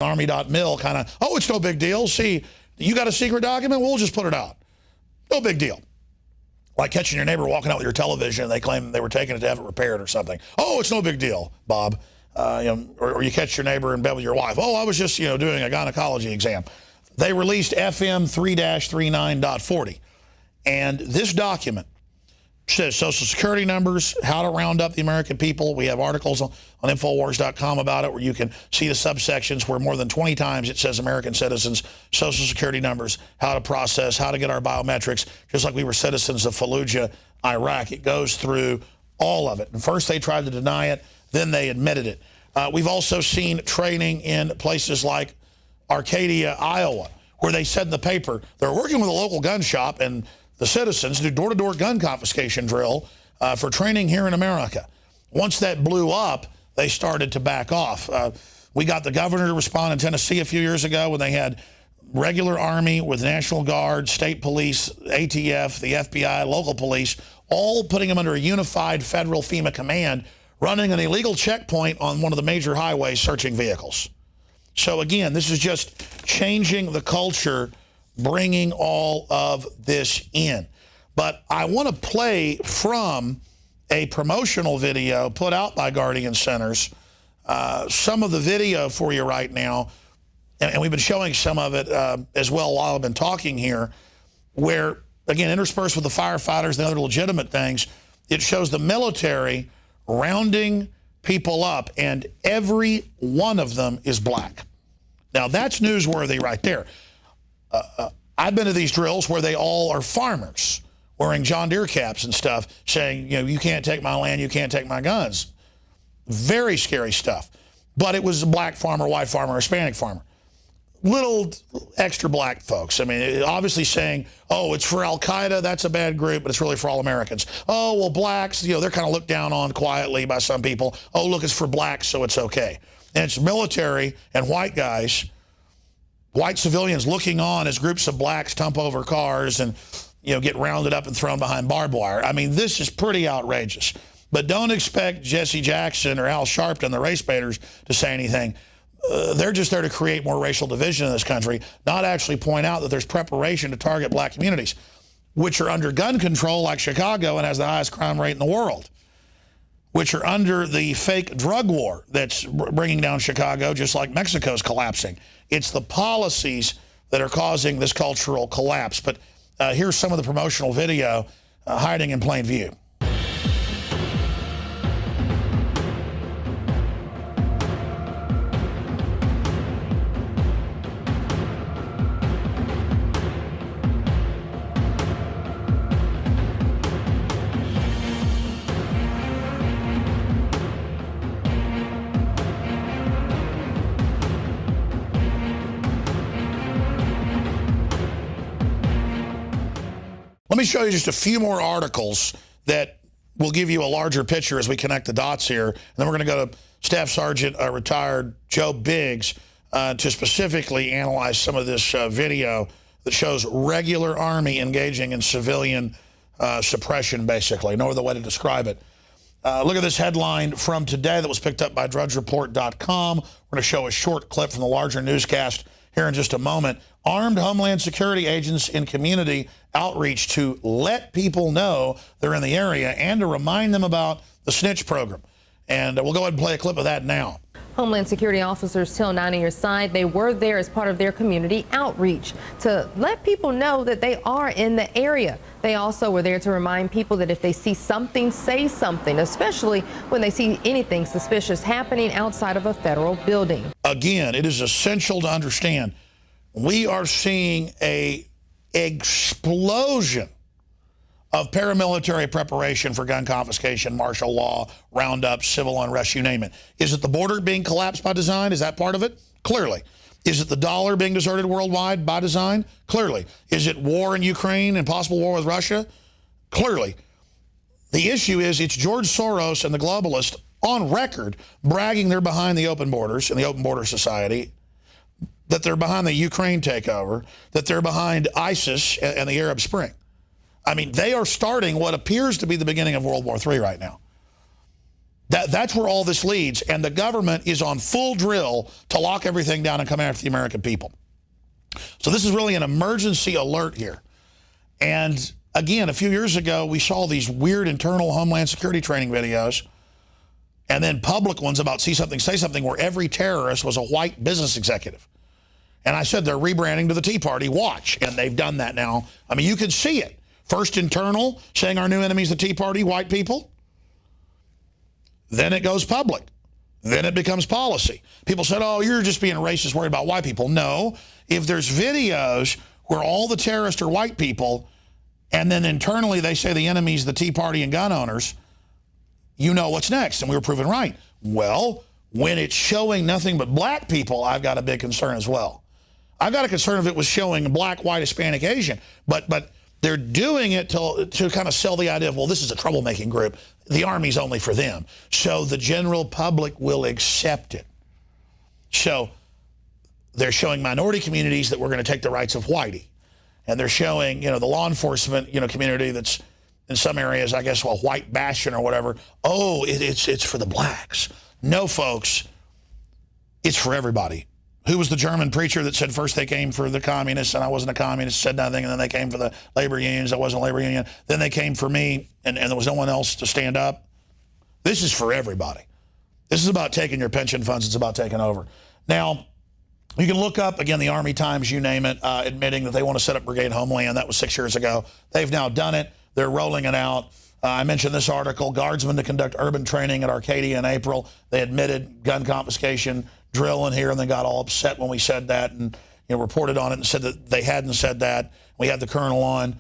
Army.mil kind of, oh, it's no big deal. See, you got a secret document? We'll just put it out. No big deal. Like catching your neighbor walking out with your television and they claim they were taking it to have it repaired or something. Oh, it's no big deal, Bob. Or you catch your neighbor in bed with your wife. Oh, I was just, doing a gynecology exam. They released FM 3-39.40. And this document says Social Security numbers, how to round up the American people. We have articles on INFOWARS.com about it where you can see the subsections where more than 20 times it says American citizens, Social Security numbers, how to process, how to get our biometrics, just like we were citizens of Fallujah, Iraq. It goes through all of it. And first they tried to deny it, then they admitted it. We've also seen training in places like Arcadia, Iowa, where they said in the paper they're working with a local gun shop and the citizens do door-to-door gun confiscation drill for training here in America. Once that blew up, they started to back off. We got the governor to respond in Tennessee a few years ago when they had regular Army with National Guard, state police, ATF, the FBI, local police, all putting them under a unified federal FEMA command, running an illegal checkpoint on one of the major highways searching vehicles. So again, this is just changing the culture, bringing all of this in. But I want to play from a promotional video put out by Guardian Centers, some of the video for you right now, and we've been showing some of it as well while I've been talking here, where, again, interspersed with the firefighters and other legitimate things, it shows the military rounding people up, and every one of them is black. Now, that's newsworthy right there. I've been to these drills where they all are farmers wearing John Deere caps and stuff saying, you can't take my land, you can't take my guns. Very scary stuff. But it was a black farmer, white farmer, Hispanic farmer. Little extra black folks. I mean, obviously saying, oh, it's for Al-Qaeda, that's a bad group, but it's really for all Americans. Oh, well, blacks, they're kind of looked down on quietly by some people. Oh, look, it's for blacks, so it's okay. And it's military and white guys, white civilians looking on as groups of blacks tump over cars and, get rounded up and thrown behind barbed wire. I mean, this is pretty outrageous. But don't expect Jesse Jackson or Al Sharpton, the race baiters, to say anything. They're just there to create more racial division in this country, not actually point out that there's preparation to target black communities, which are under gun control like Chicago and has the highest crime rate in the world, which are under the fake drug war that's bringing down Chicago, just like Mexico's collapsing. It's the policies that are causing this cultural collapse. But here's some of the promotional video hiding in plain view. Let me show you just a few more articles that will give you a larger picture as we connect the dots here. And then we're going to go to Staff Sergeant retired Joe Biggs to specifically analyze some of this video that shows regular Army engaging in civilian suppression, basically. No other way to describe it. Look at this headline from today that was picked up by DrudgeReport.com. We're going to show a short clip from the larger newscast here in just a moment. Armed Homeland Security agents in community outreach to let people know they're in the area and to remind them about the snitch program. And we'll go ahead and play a clip of that now. Homeland Security officers tell 90 Your Side they were there as part of their community outreach to let people know that they are in the area. They also were there to remind people that if they see something, say something, especially when they see anything suspicious happening outside of a federal building. Again, it is essential to understand we are seeing an explosion of paramilitary preparation for gun confiscation, martial law, roundup, civil unrest, you name it. Is it the border being collapsed by design? Is that part of it? Clearly. Is it the dollar being deserted worldwide by design? Clearly. Is it war in Ukraine and possible war with Russia? Clearly. The issue is it's George Soros and the globalists on record bragging they're behind the open borders and the open border society, that they're behind the Ukraine takeover, that they're behind ISIS and the Arab Spring. I mean, they are starting what appears to be the beginning of World War III right now. That's where all this leads, and the government is on full drill to lock everything down and come after the American people. So this is really an emergency alert here. And again, a few years ago, we saw these weird internal Homeland Security training videos, and then public ones about see something, say something, where every terrorist was a white business executive. And I said they're rebranding to the Tea Party. Watch. And they've done that now. I mean, you can see it. First internal, saying our new enemy is the Tea Party, white people. Then it goes public. Then it becomes policy. People said, oh, you're just being racist, worried about white people. No. If there's videos where all the terrorists are white people, and then internally they say the enemy's the Tea Party and gun owners, you know what's next. And we were proven right. Well, when it's showing nothing but black people, I've got a big concern as well. I've got a concern if it was showing black, white, Hispanic, Asian. But they're doing it to kind of sell the idea of, well, this is a troublemaking group. The Army's only for them. So the general public will accept it. So they're showing minority communities that we're going to take the rights of whitey. And they're showing, the law enforcement, community that's in some areas, I guess, well, white bastion or whatever. Oh, it's for the blacks. No, folks, it's for everybody. Who was the German preacher that said first they came for the communists and I wasn't a communist, said nothing, and then they came for the labor unions, I wasn't a labor union. Then they came for me, and there was no one else to stand up. This is for everybody. This is about taking your pension funds. It's about taking over. Now, you can look up, again, the Army Times, you name it, admitting that they want to set up Brigade Homeland. That was 6 years ago. They've now done it. They're rolling it out. I mentioned this article, guardsmen to conduct urban training at Arcadia in April. They admitted gun confiscation drill in here, and they got all upset when we said that and reported on it and said that they hadn't said that. We had the colonel on.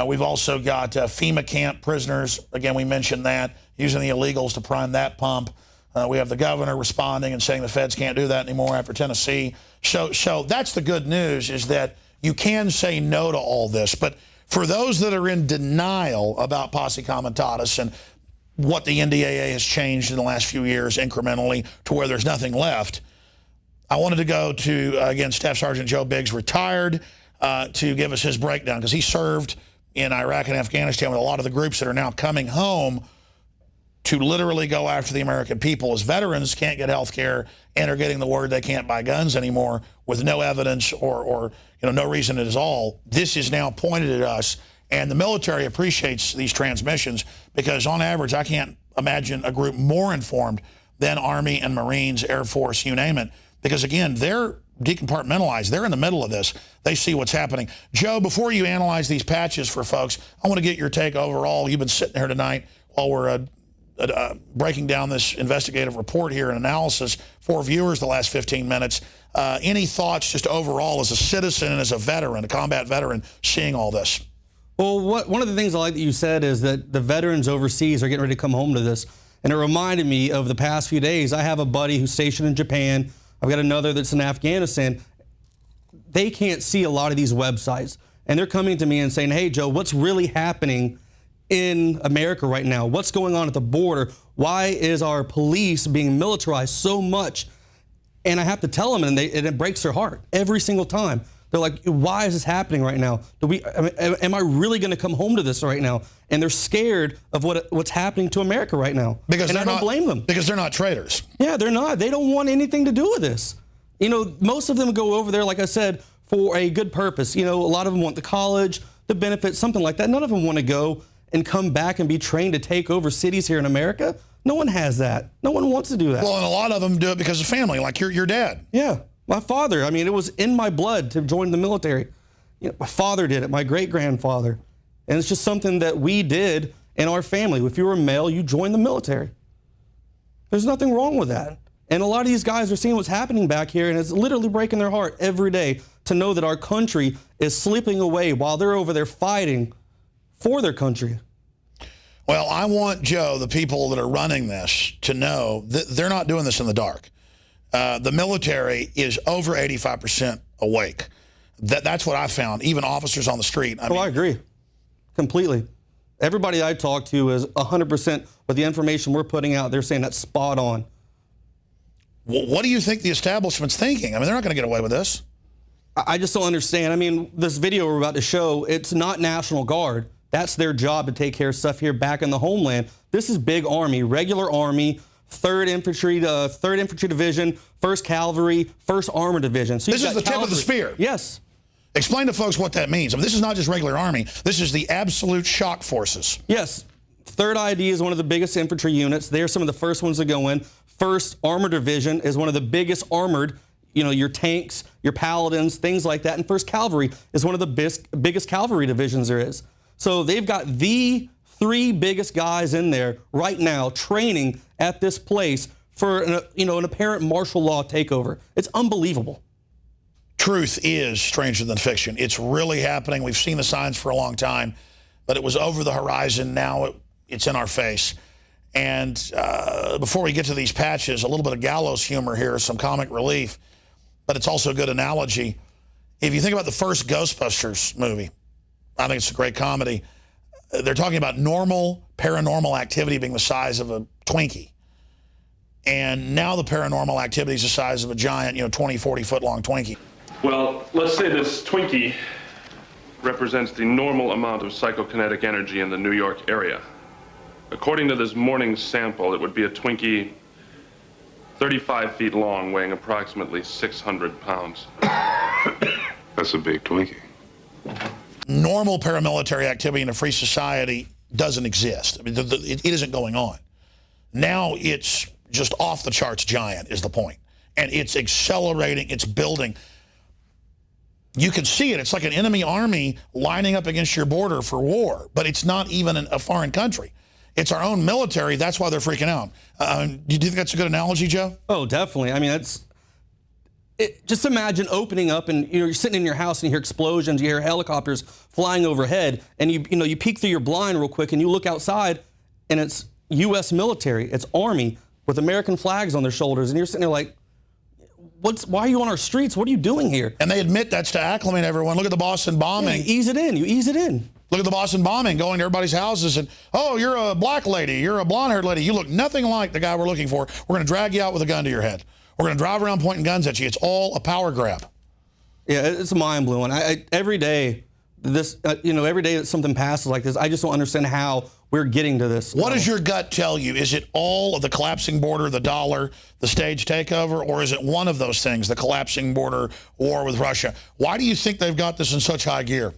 We've also got FEMA camp prisoners. Again, we mentioned that, using the illegals to prime that pump. We have the governor responding and saying the feds can't do that anymore after Tennessee. So that's the good news, is that you can say no to all this. But for those that are in denial about posse comitatus and what the NDAA has changed in the last few years incrementally to where there's nothing left, I wanted to go to, again, Staff Sergeant Joe Biggs, retired, to give us his breakdown, because he served in Iraq and Afghanistan with a lot of the groups that are now coming home to literally go after the American people. As veterans can't get health care and are getting the word they can't buy guns anymore with no evidence or no reason at all. This is now pointed at us, and the military appreciates these transmissions, because on average, I can't imagine a group more informed than Army and Marines, Air Force, you name it, because again, they're decompartmentalized. They're in the middle of this. They see what's happening. Joe, before you analyze these patches for folks, I want to get your take overall. You've been sitting here tonight while we're breaking down this investigative report here and analysis for viewers the last 15 minutes. Any thoughts just overall as a citizen and as a veteran, a combat veteran, seeing all this? Well, one of the things I like that you said is that the veterans overseas are getting ready to come home to this. And it reminded me of the past few days. I have a buddy who's stationed in Japan. I've got another that's in Afghanistan. They can't see a lot of these websites. And they're coming to me and saying, hey, Joe, what's really happening in America right now? What's going on at the border? Why is our police being militarized so much? And I have to tell them, and it breaks their heart every single time. They're like, why is this happening right now? Am I really going to come home to this right now? And they're scared of what's happening to America right now. And I don't blame them. Because they're not traitors. Yeah, they're not. They don't want anything to do with this. Most of them go over there, like I said, for a good purpose. A lot of them want the college, the benefits, something like that. None of them want to go and come back and be trained to take over cities here in America. No one has that. No one wants to do that. Well, and a lot of them do it because of family, like your dad. Yeah, my father. I mean, it was in my blood to join the military. My father did it, my great-grandfather. And it's just something that we did in our family. If you were a male, you joined the military. There's nothing wrong with that. And a lot of these guys are seeing what's happening back here, and it's literally breaking their heart every day to know that our country is slipping away while they're over there fighting for their country. Well, I want, Joe, the people that are running this, to know that they're not doing this in the dark. The military is over 85% awake. That's what I found, even officers on the street. I agree completely. Everybody I talk to is 100% with the information we're putting out. They're saying that's spot on. What do you think the establishment's thinking? I mean, they're not going to get away with this. I just don't understand. I mean, this video we're about to show, it's not National Guard. That's their job, to take care of stuff here back in the homeland. This is big Army, regular Army, 3rd Infantry, 3rd Infantry Division, 1st Cavalry, 1st Armored Division. So this is the tip of the spear. Yes. Explain to folks what that means. I mean, this is not just regular Army. This is the absolute shock forces. Yes. 3rd ID is one of the biggest infantry units. They're some of the first ones to go in. 1st Armored Division is one of the biggest armored, your tanks, your paladins, things like that. And 1st Cavalry is one of the biggest cavalry divisions there is. So they've got the 3 biggest guys in there right now training at this place for an apparent martial law takeover. It's unbelievable. Truth is stranger than fiction. It's really happening. We've seen the signs for a long time, but it was over the horizon. Now it's in our face. And before we get to these patches, a little bit of gallows humor here, some comic relief, but it's also a good analogy. If you think about the first Ghostbusters movie, I think it's a great comedy. They're talking about normal paranormal activity being the size of a Twinkie. And now the paranormal activity is the size of a giant, 20, 40-foot long Twinkie. Well, let's say this Twinkie represents the normal amount of psychokinetic energy in the New York area. According to this morning's sample, it would be a Twinkie 35 feet long, weighing approximately 600 pounds. That's a big Twinkie. Normal paramilitary activity in a free society doesn't exist. I mean, it isn't going on. Now it's just off the charts giant is the point. And it's accelerating, it's building. You can see it. It's like an enemy army lining up against your border for war, but it's not even a foreign country. It's our own military. That's why they're freaking out. Do you think that's a good analogy, Joe? Oh, definitely. I mean, just imagine opening up and you're sitting in your house and you hear explosions, you hear helicopters flying overhead, and you peek through your blind real quick and you look outside and it's U.S. military, it's Army with American flags on their shoulders, and you're sitting there like, why are you on our streets? What are you doing here? And they admit that's to acclimate everyone. Look at the Boston bombing. Yeah, you ease it in. You ease it in. Look at the Boston bombing, going to everybody's houses and, oh, you're a black lady, you're a blonde-haired lady, you look nothing like the guy we're looking for. We're going to drag you out with a gun to your head. We're going to drive around pointing guns at you. It's all a power grab. Yeah, it's mind-blowing. Every day, every day that something passes like this, I just don't understand how we're getting to this. What does your gut tell you? Is it all of the collapsing border, the dollar, the stage takeover, or is it one of those things, the collapsing border, war with Russia? Why do you think they've got this in such high gear?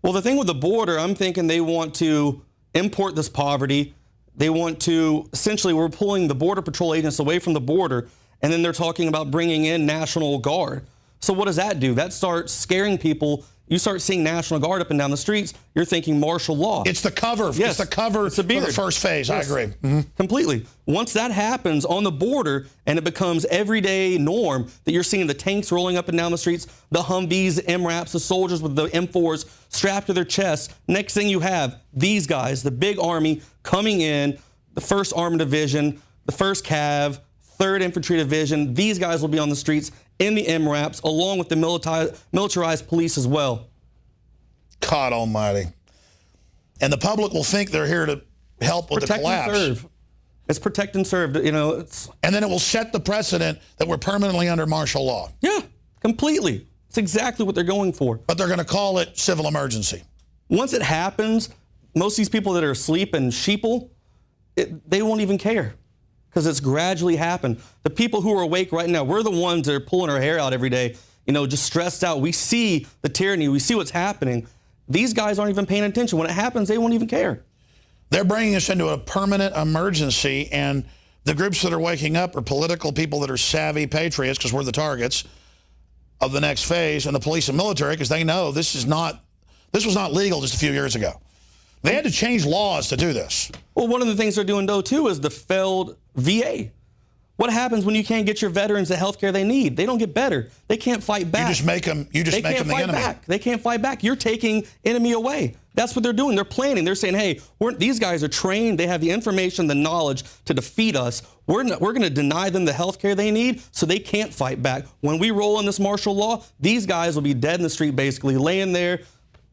Well, the thing with the border, I'm thinking they want to import this poverty. They want to, essentially, we're pulling the Border Patrol agents away from the border, and then they're talking about bringing in National Guard. So what does that do? That starts scaring people. You start seeing National Guard up and down the streets, you're thinking martial law. It's the cover. Yes. It's the cover for the first phase. Yes. I agree. Mm-hmm. Completely. Once that happens on the border and it becomes everyday norm that you're seeing the tanks rolling up and down the streets, the Humvees, the MRAPs, the soldiers with the M4s strapped to their chests, next thing you have these guys, the big Army coming in, the 1st Armored Division, the 1st Cav, 3rd Infantry Division. These guys will be on the streets in the MRAPs, along with the militarized police as well. God almighty. And the public will think they're here to help with the collapse. Protect and serve. It's protect and serve. And then it will set the precedent that we're permanently under martial law. Yeah, completely. It's exactly what they're going for. But they're going to call it civil emergency. Once it happens, most of these people that are asleep and sheeple, they won't even care, because it's gradually happened. The people who are awake right now, we're the ones that are pulling our hair out every day, just stressed out. We see the tyranny. We see what's happening. These guys aren't even paying attention. When it happens, they won't even care. They're bringing us into a permanent emergency, and the groups that are waking up are political people that are savvy patriots, because we're the targets of the next phase, and the police and military, because they know this was not legal just a few years ago. They had to change laws to do this. Well, one of the things they're doing, though, too, is the failed VA. What happens when you can't get your veterans the health care they need? They don't get better. They can't fight back. You just make them the enemy. Back. They can't fight back. You're taking enemy away. That's what they're doing. They're planning. They're saying, hey, these guys are trained. They have the information, the knowledge to defeat us. We're going to deny them the health care they need so they can't fight back. When we roll in this martial law, these guys will be dead in the street, basically, laying there,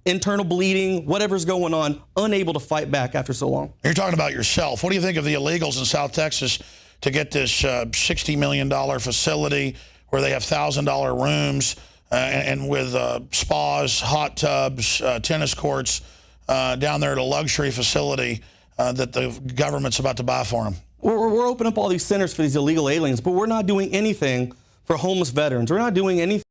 internal bleeding, whatever's going on, unable to fight back after so long. You're talking about yourself. What do you think of the illegals in South Texas to get this $60 million facility where they have $1,000 rooms and with spas, hot tubs, tennis courts, down there at a luxury facility that the government's about to buy for them. We're opening up all these centers for these illegal aliens, but we're not doing anything for homeless veterans. We're not doing anything.